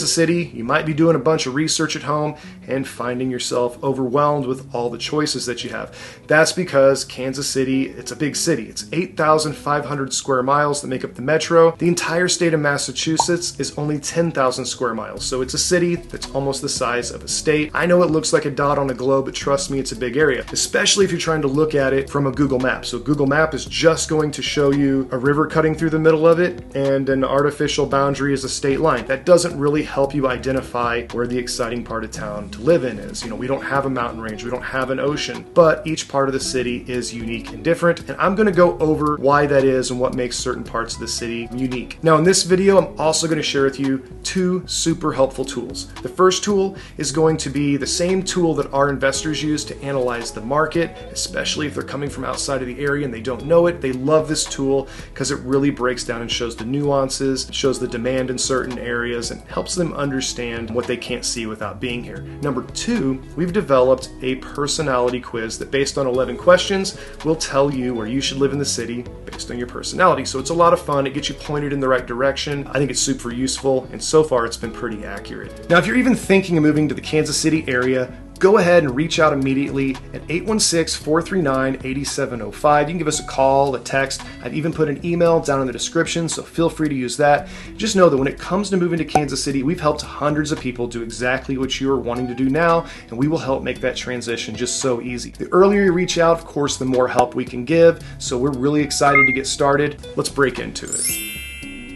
Kansas City, you might be doing a bunch of research at home and finding yourself overwhelmed with all the choices that you have. That's because Kansas City, it's a big city. It's 8,500 square miles that make up the metro. The entire state of Massachusetts is only 10,000 square miles. So it's a city that's almost the size of a state. I know it looks like a dot on a globe, but trust me, it's a big area, especially if you're trying to look at it from a Google map. So Google Map is just going to show you a river cutting through the middle of it and an artificial boundary is a state line. That doesn't really help you identify where the exciting part of town to live in is. You know, we don't have a mountain range, we don't have an ocean, but each part of the city is unique and different. And I'm going to go over why that is and what makes certain parts of the city unique. Now in this video, I'm also going to share with you two super helpful tools. The first tool is going to be the same tool that our investors use to analyze the market, especially if they're coming from outside of the area and they don't know it. They love this tool because it really breaks down and shows the nuances, shows the demand in certain areas, and helps them understand what they can't see without being here. Number two, we've developed a personality quiz that, based on 11 questions, will tell you where you should live in the city based on your personality. So it's a lot of fun. It gets you pointed in the right direction. I think it's super useful, and so far it's been pretty accurate. Now, if you're even thinking of moving to the Kansas City area, go ahead and reach out immediately at 816-439-8705. You can give us a call, a text. I've even put an email down in the description, so feel free to use that. Just know that when it comes to moving to Kansas City, we've helped hundreds of people do exactly what you are wanting to do now, and we will help make that transition just so easy. The earlier you reach out, of course, the more help we can give, so we're really excited to get started. Let's break into it.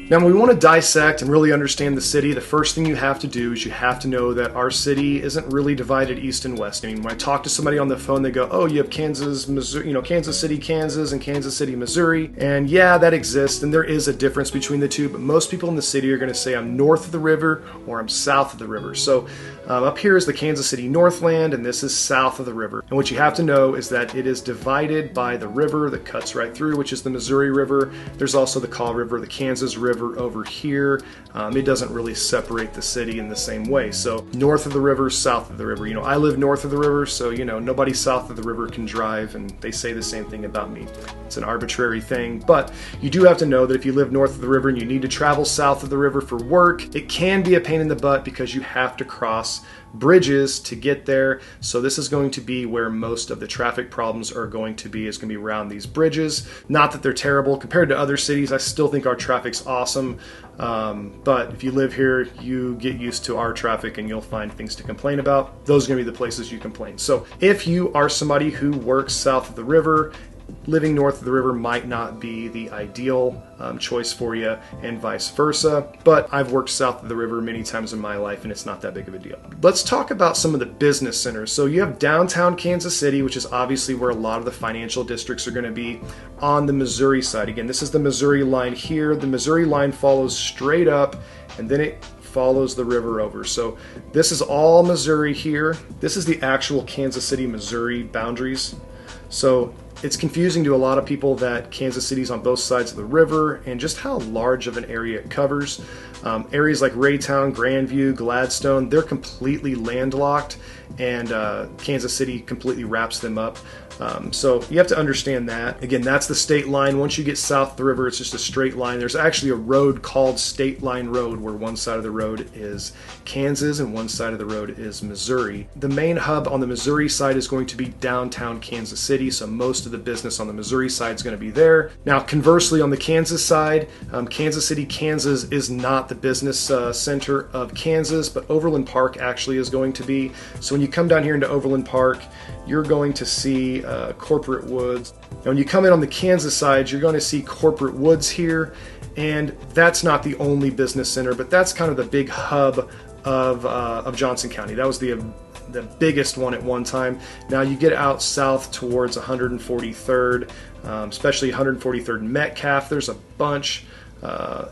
Now, when we want to dissect and really understand the city, the first thing you have to do is you have to know that our city isn't really divided east and west. I mean, when I talk to somebody on the phone, they go, oh, you have Kansas, Missouri, Kansas City, Kansas, and Kansas City, Missouri. And yeah, that exists, and there is a difference between the two, but most people in the city are going to say I'm north of the river or I'm south of the river. So up here is the Kansas City Northland, and this is south of the river. And what you have to know is that it is divided by the river that cuts right through, which is the Missouri River. There's also the Kaw River, the Kansas River over here. It doesn't really separate the city in the same way. So north of the river, south of the river. I live north of the river, so nobody south of the river can drive, and they say the same thing about me. It's an arbitrary thing, but you do have to know that if you live north of the river and you need to travel south of the river for work, it can be a pain in the butt because you have to cross bridges to get there. So this is going to be where most of the traffic problems are going to be, is going to be around these bridges. Not that they're terrible compared to other cities. I still think our traffic's awesome. But if you live here, you get used to our traffic and you'll find things to complain about. Those are going to be the places you complain. So if you are somebody who works south of the river, living north of the river might not be the ideal choice for you, and vice versa. But I've worked south of the river many times in my life, and it's not that big of a deal. Let's talk about some of the business centers. So you have downtown Kansas City, which is obviously where a lot of the financial districts are going to be on the Missouri side. Again, this is the Missouri line here. The Missouri line follows straight up, and then it follows the river over. So this is all Missouri here. This is the actual Kansas City, Missouri boundaries. So it's confusing to a lot of people that Kansas City's on both sides of the river and just how large of an area it covers. Areas like Raytown, Grandview, Gladstone, they're completely landlocked, and Kansas City completely wraps them up. So you have to understand that. Again, that's the state line. Once you get south of the river, it's just a straight line. There's actually a road called State Line Road, where one side of the road is Kansas and one side of the road is Missouri. The main hub on the Missouri side is going to be downtown Kansas City, so most of the business on the Missouri side is going to be there. Now, conversely, on the Kansas side, Kansas City, Kansas is not the business center of Kansas, but Overland Park actually is going to be. So when you come down here into Overland Park, you're going to see corporate woods. Now, when you come in on the Kansas side, you're going to see corporate woods here, and that's not the only business center, but that's kind of the big hub of Johnson County. That was the biggest one at one time. Now you get out south towards 143rd, especially 143rd and Metcalf. There's a bunch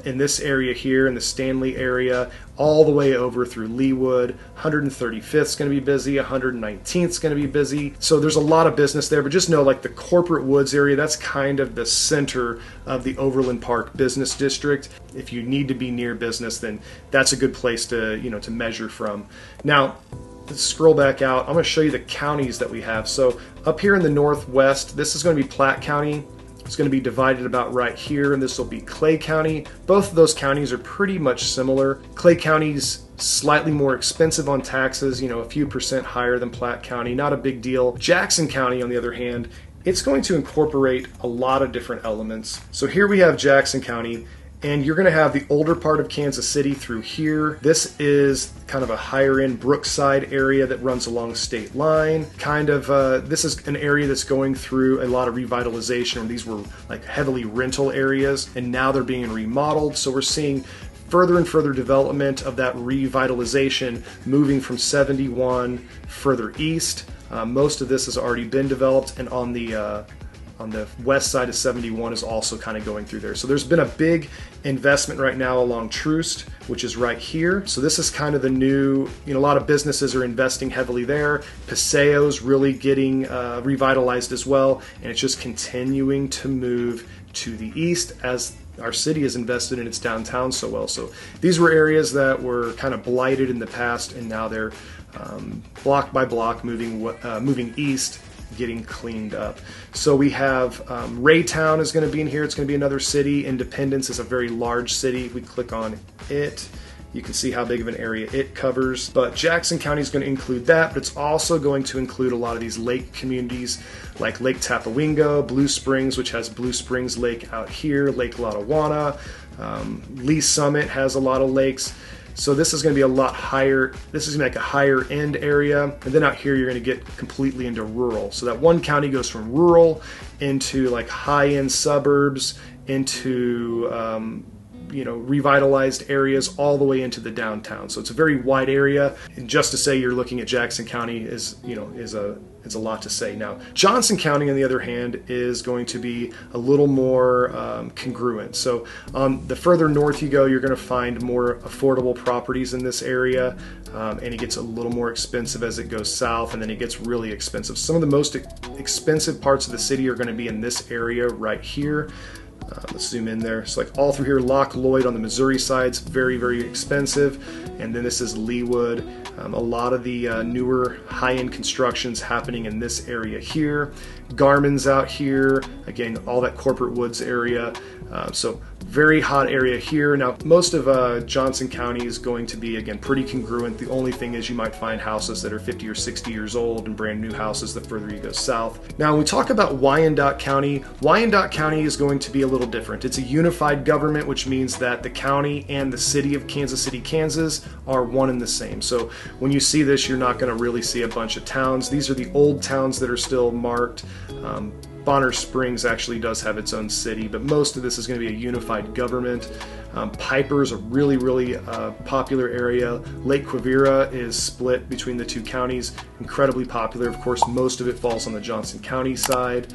in this area here, in the Stanley area, all the way over through Leawood. 135th is going to be busy, 119th is going to be busy. So there's a lot of business there, but just know, like, the corporate woods area, that's kind of the center of the Overland Park business district. If you need to be near business, then that's a good place to, to measure from. Now, let's scroll back out. I'm going to show you the counties that we have. So up here in the northwest, this is going to be Platte County. It's going to be divided about right here, and this will be Clay County. Both of those counties are pretty much similar. Clay County's slightly more expensive on taxes, you know, a few percent higher than Platte County, not a big deal. Jackson County, on the other hand, it's going to incorporate a lot of different elements. So here we have Jackson County, and you're going to have the older part of Kansas City through here. This is kind of a higher end Brookside area that runs along state line. This is an area that's going through a lot of revitalization. These were like heavily rental areas, and now they're being remodeled. So we're seeing further and further development of that revitalization, moving from 71 further east. Most of this has already been developed, and on the west side of 71 is also kind of going through there. So there's been a big investment right now along Troost, which is right here. So this is kind of the new, you know, a lot of businesses are investing heavily there. Paseo's really getting revitalized as well, and it's just continuing to move to the east as our city has invested in its downtown so well. So these were areas that were kind of blighted in the past, and now they're block by block moving east, getting cleaned up. So we have Raytown is going to be in here. It's going to be another city. Independence is a very large city. If we click on it, you can see how big of an area it covers. But Jackson County is going to include that, but it's also going to include a lot of these lake communities like Lake Tapawingo, Blue Springs, which has Blue Springs Lake out here, Lake Lotawana. Lee Summit has a lot of lakes. So this is going to be a lot higher. This is going to be like a higher end area. And then out here, you're going to get completely into rural. So that one county goes from rural into like high end suburbs, into revitalized areas, all the way into the downtown. So it's a very wide area. And just to say you're looking at Jackson County is a lot to say. Now, Johnson County, on the other hand, is going to be a little more congruent. So the further north you go, you're going to find more affordable properties in this area, and it gets a little more expensive as it goes south, and then it gets really expensive. Some of the most expensive parts of the city are going to be in this area right here. Let's zoom in there. So like all through here, Loch Lloyd on the Missouri side's very, very expensive. And then this is Leawood. A lot of the newer high-end constructions happening in this area here. Garmin's out here. Again, all that Corporate Woods area. So very hot area here. Now, most of Johnson County is going to be, again, pretty congruent. The only thing is you might find houses that are 50 or 60 years old and brand new houses the further you go south. Now, when we talk about Wyandotte County is going to be a little different. It's a unified government, which means that the county and the city of Kansas City, Kansas are one and the same. So when you see this, you're not going to really see a bunch of towns. These are the old towns that are still marked. Bonner Springs actually does have its own city, but most of this is going to be a unified government. Piper is a really, really popular area. Lake Quivira is split between the two counties, incredibly popular. Of course, most of it falls on the Johnson County side.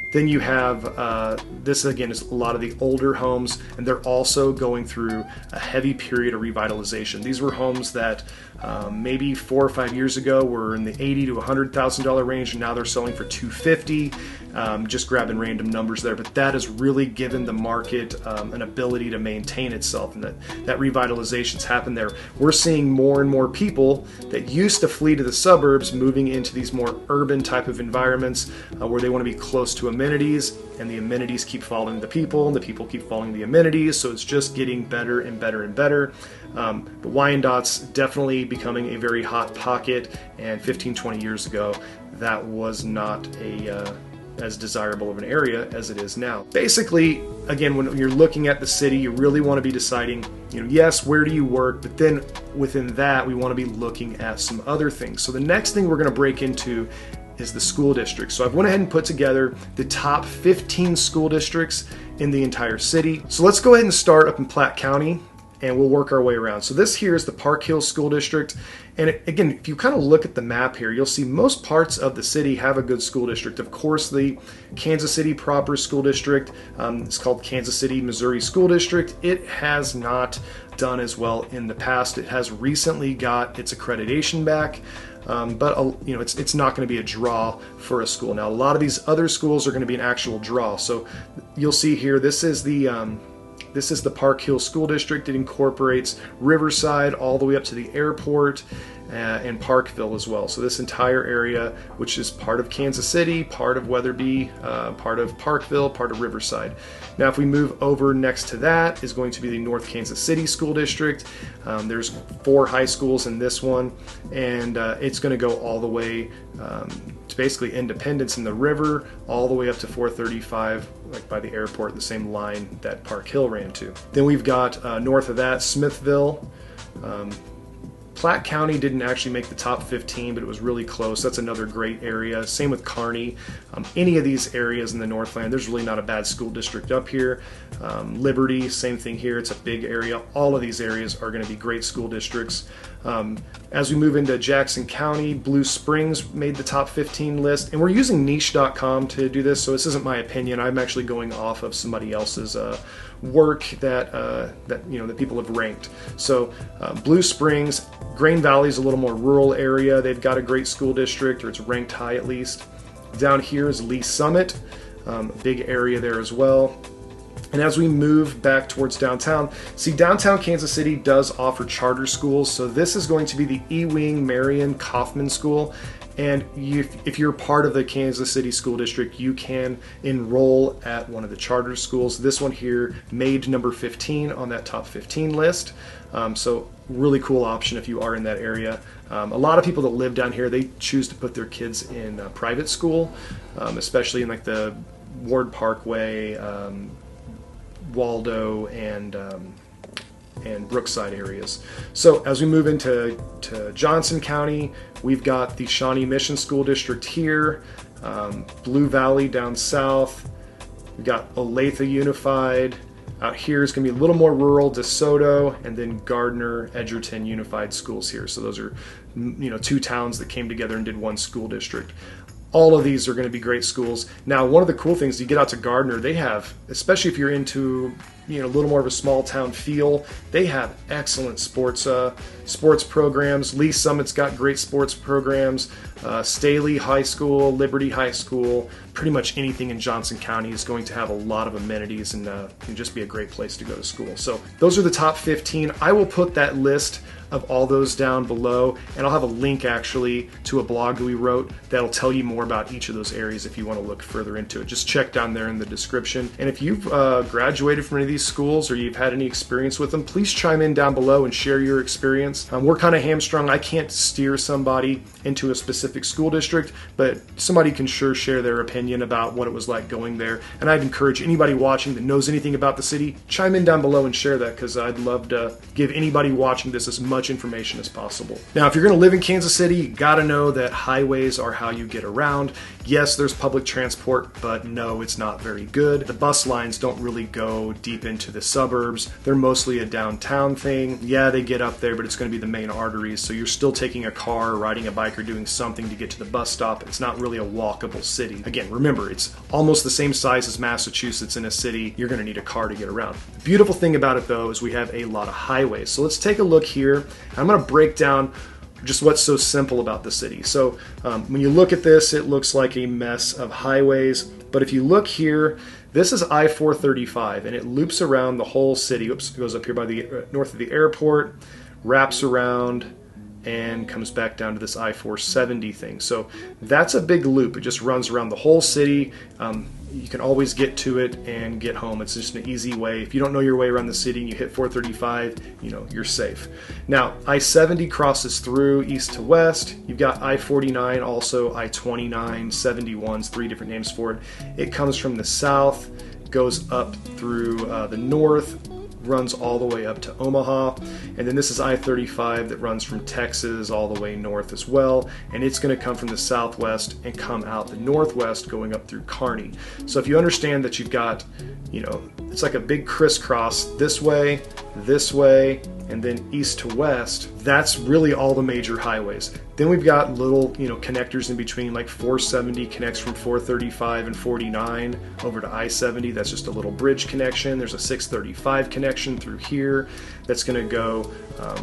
Then you have, this again is a lot of the older homes, and they're also going through a heavy period of revitalization. These were homes that maybe 4 or 5 years ago were in the $80,000 to $100,000 range, and now they're selling for $250,000. Just grabbing random numbers there, but that has really given the market an ability to maintain itself, and that revitalization's happened there. We're seeing more and more people that used to flee to the suburbs moving into these more urban type of environments where they want to be close to amenities, and the amenities keep following the people, and the people keep following the amenities, so it's just getting better and better and better. But Wyandotte's definitely becoming a very hot pocket, and 15-20 years ago that was not as desirable of an area as it is now. Basically, again, when you're looking at the city, you really want to be deciding, yes, where do you work, but then within that, we want to be looking at some other things. So the next thing we're going to break into is the school district. So I've went ahead and put together the top 15 school districts in the entire city. So let's go ahead and start up in Platte County, and we'll work our way around. So this here is the Parkhill School District. And again, if you kind of look at the map here, you'll see most parts of the city have a good school district. Of course, the Kansas City proper school district, it's called Kansas City, Missouri School District. It has not done as well in the past. It has recently got its accreditation back. But it's not going to be a draw for a school. Now, a lot of these other schools are going to be an actual draw. So you'll see here, this is the Parkhill School District. It incorporates Riverside all the way up to the airport. and Parkhill as well. So this entire area, which is part of Kansas City, part of Weatherby, part of Parkhill, part of Riverside. Now if we move over next to that is going to be the North Kansas City School District. There's 4 high schools in this one, and it's going to go all the way to basically Independence in the river, all the way up to 435, like by the airport, the same line that Parkhill ran to. Then we've got north of that, Smithville. Platte County didn't actually make the top 15, but it was really close. That's another great area. Same with Kearney. Any of these areas in the Northland, there's really not a bad school district up here. Liberty, same thing here. It's a big area. All of these areas are going to be great school districts. As we move into Jackson County, Blue Springs made the top 15 list, and we're using niche.com to do this, so this isn't my opinion. I'm actually going off of somebody else's work that people have ranked. So Blue Springs, Grain Valley is a little more rural area. They've got a great school district, or it's ranked high at least. Down here is Lee Summit, a big area there as well. And as we move back towards downtown, see, downtown Kansas City does offer charter schools. So this is going to be the Ewing, Marion, Kauffman School. And if you're part of the Kansas City School District, you can enroll at one of the charter schools. This one here made number 15 on that top 15 list. So really cool option if you are in that area. A lot of people that live down here, they choose to put their kids in private school, especially in like the Ward Parkway, Waldo, and Brookside areas. So as we move into Johnson County, we've got the Shawnee Mission School District here, Blue Valley down south, we've got Olathe Unified. Out here is going to be a little more rural, DeSoto, and then Gardner, Edgerton Unified Schools here. So those are 2 towns that came together and did one school district. All of these are going to be great schools. Now, one of the cool things, you get out to Gardner, they have, especially if you're into a little more of a small town feel, they have excellent sports programs. Lee Summit's got great sports programs. Staley High School, Liberty High School, pretty much anything in Johnson County is going to have a lot of amenities and can just be a great place to go to school. So those are the top 15. I will put that list of all those down below, and I'll have a link actually to a blog that we wrote that'll tell you more about each of those areas if you want to look further into it. Just check down there in the description. And if you've graduated from any of these schools or you've had any experience with them, please chime in down below and share your experience. We're kind of hamstrung. I can't steer somebody into a specific school district, but somebody can sure share their opinion about what it was like going there. And I'd encourage anybody watching that knows anything about the city, chime in down below and share that, because I'd love to give anybody watching this as much information as possible. Now, if you're going to live in Kansas City, you got to know that highways are how you get around. Yes, there's public transport, but no, it's not very good. The bus lines don't really go deep into the suburbs. They're mostly a downtown thing. Yeah, they get up there, but it's going to be the main arteries. So you're still taking a car, riding a bike, or doing something to get to the bus stop. It's not really a walkable city. Again, remember, it's almost the same size as Massachusetts in a city. You're going to need a car to get around. The beautiful thing about it, though, is we have a lot of highways. So let's take a look here. I'm going to break down just what's so simple about the city. So when you look at this, it looks like a mess of highways. But if you look here, this is I-435, and it loops around the whole city. Oops, it goes up here by the north of the airport, wraps around, and comes back down to this I-470 thing. So that's a big loop. It just runs around the whole city. You can always get to it and get home. It's just an easy way. If you don't know your way around the city and you hit 435, you're safe. Now, I-70 crosses through east to west. You've got I-49, also I-29, 71's 3 different names for it. It comes from the south, goes up through the north, runs all the way up to Omaha, and then this is I-35 that runs from Texas all the way north as well, and it's going to come from the southwest and come out the northwest going up through Kearney. So if you understand that you've got, it's like a big crisscross this way, and then east to west, that's really all the major highways. Then we've got little, connectors in between, like 470 connects from 435 and 49 over to I-70. That's just a little bridge connection. There's a 635 connection through here that's going to go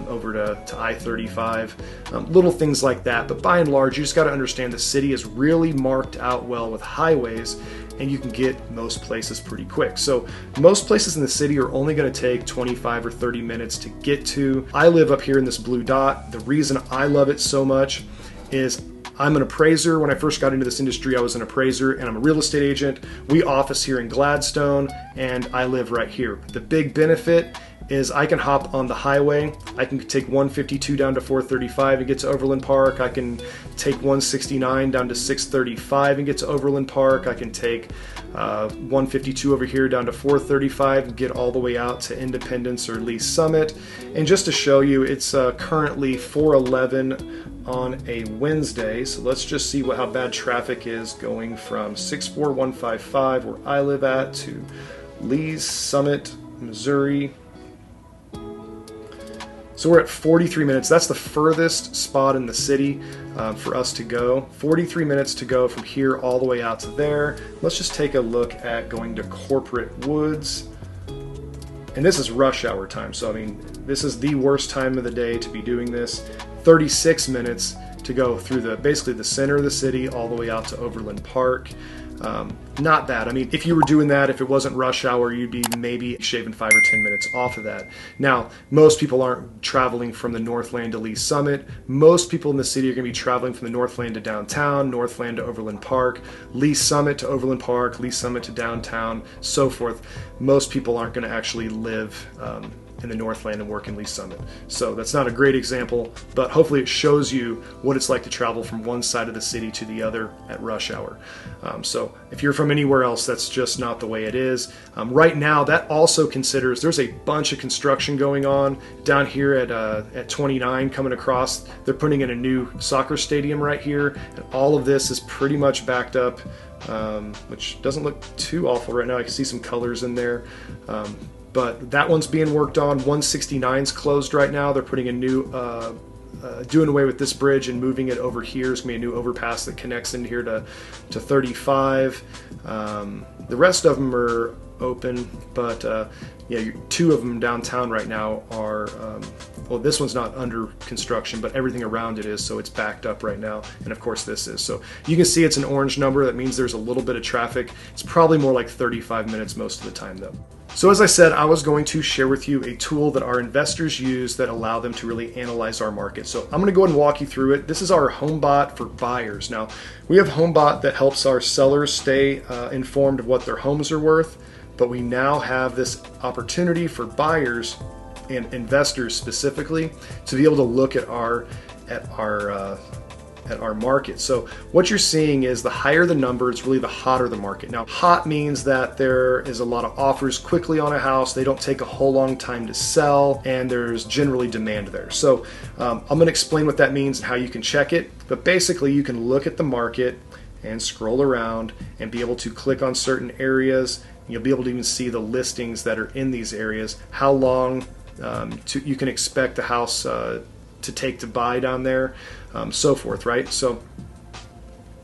over to I-35. Little things like that. But by and large, you just got to understand the city is really marked out well with highways, and you can get most places pretty quick. So most places in the city are only going to take 25 or 30 minutes to get get to. I live up here in this blue dot. The reason I love it so much is I'm an appraiser. When I first got into this industry, I was an appraiser, and I'm a real estate agent. We office here in Gladstone, and I live right here. The big benefit is I can hop on the highway. I can take 152 down to 435 and get to Overland Park. I can take 169 down to 635 and get to Overland Park. I can take 152 over here down to 435 and get all the way out to Independence or Lee Summit. And just to show you, it's currently 411 on a Wednesday. So let's just see how bad traffic is going from 64155 where I live at to Lee's Summit, Missouri. So we're at 43 minutes. That's the furthest spot in the city for us to go. 43 minutes to go from here all the way out to there. Let's just take a look at going to Corporate Woods. And this is rush hour time. So, I mean, this is the worst time of the day to be doing this. 36 minutes to go through basically the center of the city all the way out to Overland Park. Not bad. I mean, if you were doing that, if it wasn't rush hour, you'd be maybe shaving 5 or 10 minutes off of that. Now, most people aren't traveling from the Northland to Lee Summit. Most people in the city are going to be traveling from the Northland to downtown, Northland to Overland Park, Lee Summit to Overland Park, Lee Summit to downtown, so forth. Most people aren't going to actually live in the Northland and work in Lee Summit. So that's not a great example, but hopefully it shows you what it's like to travel from one side of the city to the other at rush hour. So if you're from anywhere else, that's just not the way it is. Right now, that also considers there's a bunch of construction going on down here at 29 coming across. They're putting in a new soccer stadium right here, and all of this is pretty much backed up, which doesn't look too awful right now. I can see some colors in there. But that one's being worked on. 169's closed right now. They're putting a new, doing away with this bridge and moving it over here. There's going to be a new overpass that connects into here to 35. The rest of them are open, but yeah, 2 of them downtown right now are, well, this one's not under construction, but everything around it is, so it's backed up right now. And of course this is. So you can see it's an orange number. That means there's a little bit of traffic. It's probably more like 35 minutes most of the time though. So as I said, I was going to share with you a tool that our investors use that allow them to really analyze our market. So I'm going to go ahead and walk you through it. This is our HomeBot for buyers. Now, we have HomeBot that helps our sellers stay informed of what their homes are worth, but we now have this opportunity for buyers and investors specifically to be able to look at our market. So what you're seeing is the higher the number, it's really the hotter the market. Now, hot means that there is a lot of offers quickly on a house. They don't take a whole long time to sell, and there's generally demand there. So I'm going to explain what that means and how you can check it. But basically, you can look at the market and scroll around and be able to click on certain areas. You'll be able to even see the listings that are in these areas, how long you can expect the house to take to buy down there, so forth, right? So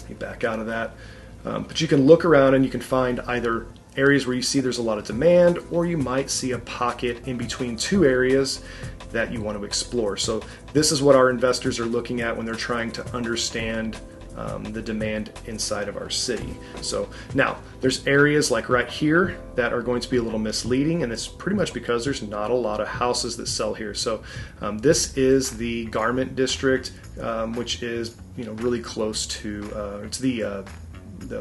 you back out of that. But you can look around and you can find either areas where you see there's a lot of demand, or you might see a pocket in between 2 areas that you want to explore. So this is what our investors are looking at when they're trying to understand the demand inside of our city. So now there's areas like right here that are going to be a little misleading, and it's pretty much because there's not a lot of houses that sell here. So this is the garment district, which is really close to it's the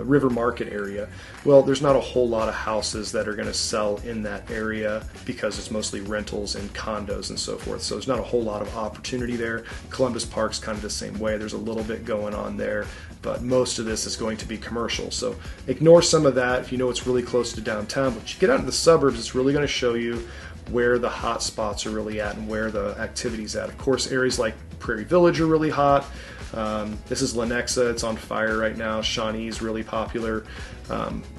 River Market area. Well, there's not a whole lot of houses that are going to sell in that area because it's mostly rentals and condos and so forth. So there's not a whole lot of opportunity there. Columbus Park's kind of the same way. There's a little bit going on there, but most of this is going to be commercial. So ignore some of that if you know it's really close to downtown. But you get out in the suburbs, it's really going to show you where the hot spots are really at and where the activity's at. Of course, areas like Prairie Village are really hot. This is Lenexa, it's on fire right now. Shawnee is really popular.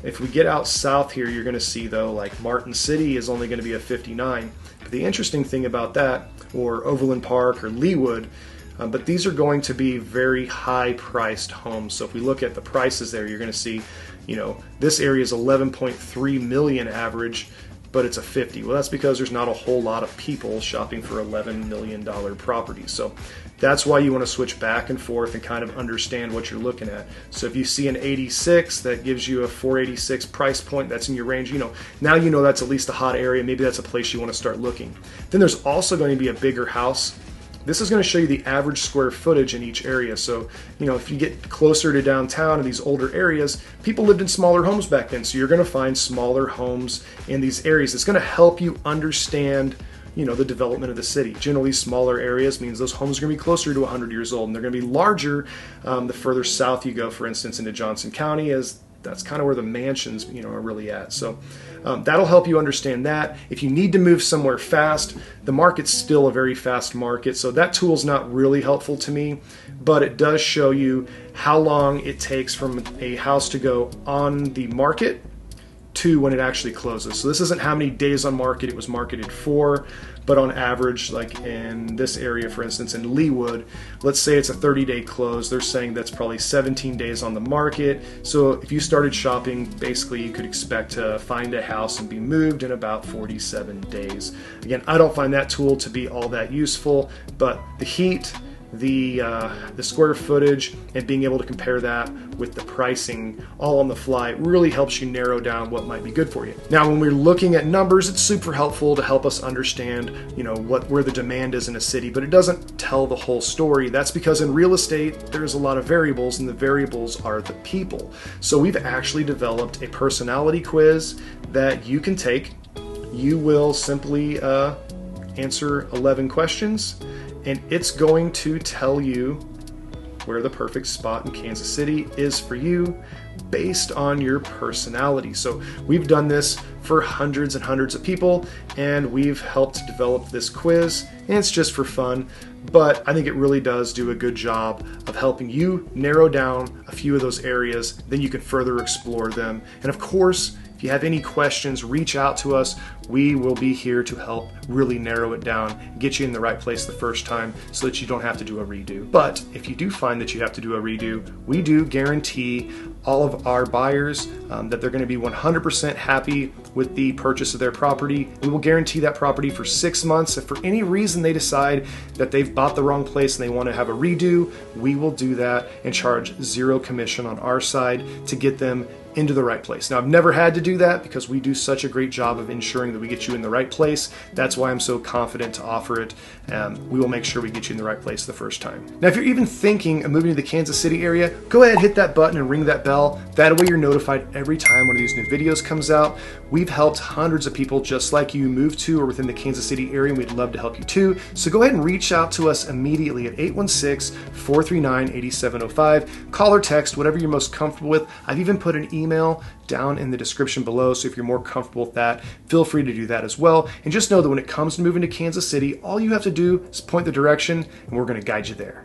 If we get out south here, you're going to see though, like Martin City is only going to be a 59. But the interesting thing about that, or Overland Park or Leawood, but these are going to be very high priced homes. So if we look at the prices there, you're going to see, this area is 11.3 million average. but it's a 50. Well, that's because there's not a whole lot of people shopping for $11 million properties. So that's why you want to switch back and forth and kind of understand what you're looking at. So if you see an 86 that gives you a 486 price point, that's in your range, now you know that's at least a hot area. Maybe that's a place you want to start looking. Then there's also going to be a bigger house. This is going to show you the average square footage in each area. So, if you get closer to downtown in these older areas, people lived in smaller homes back then. So you're going to find smaller homes in these areas. It's going to help you understand, the development of the city. Generally, smaller areas means those homes are going to be closer to 100 years old, and they're going to be larger the further south you go, for instance, into Johnson County, as that's kind of where the mansions, are really at. So that'll help you understand that. If you need to move somewhere fast, the market's still a very fast market. So that tool's not really helpful to me, but it does show you how long it takes from a house to go on the market to when it actually closes. So this isn't how many days on market it was marketed for, but on average, like in this area, for instance, in Leawood, let's say it's a 30-day close. They're saying that's probably 17 days on the market. So if you started shopping, basically you could expect to find a house and be moved in about 47 days. Again, I don't find that tool to be all that useful, but the heat, the square footage, and being able to compare that with the pricing all on the fly really helps you narrow down what might be good for you. Now, when we're looking at numbers, it's super helpful to help us understand, where the demand is in a city, but it doesn't tell the whole story. That's because in real estate, there's a lot of variables, and the variables are the people. So we've actually developed a personality quiz that you can take. You will simply answer 11 questions, and it's going to tell you where the perfect spot in Kansas City is for you based on your personality. So we've done this for hundreds and hundreds of people, and we've helped develop this quiz, and it's just for fun, but I think it really does do a good job of helping you narrow down a few of those areas. Then you can further explore them. And of course, if you have any questions, reach out to us. We will be here to help really narrow it down, get you in the right place the first time so that you don't have to do a redo. But if you do find that you have to do a redo, we do guarantee all of our buyers that they're going to be 100% happy with the purchase of their property. We will guarantee that property for 6 months. If for any reason they decide that they've bought the wrong place and they want to have a redo, we will do that and charge 0 commission on our side to get them into the right place. Now, I've never had to do that because we do such a great job of ensuring that we get you in the right place. That's why I'm so confident to offer it. We will make sure we get you in the right place the first time. Now, if you're even thinking of moving to the Kansas City area, go ahead, hit that button and ring that bell. That way you're notified every time one of these new videos comes out. We've helped hundreds of people just like you move to or within the Kansas City area, and we'd love to help you too. So go ahead and reach out to us immediately at 816-439-8705. Call or text, whatever you're most comfortable with. I've even put an email down in the description below, so if you're more comfortable with that, feel free to do that as well. And just know that when it comes to moving to Kansas City, all you have to do is point the direction, and we're going to guide you there.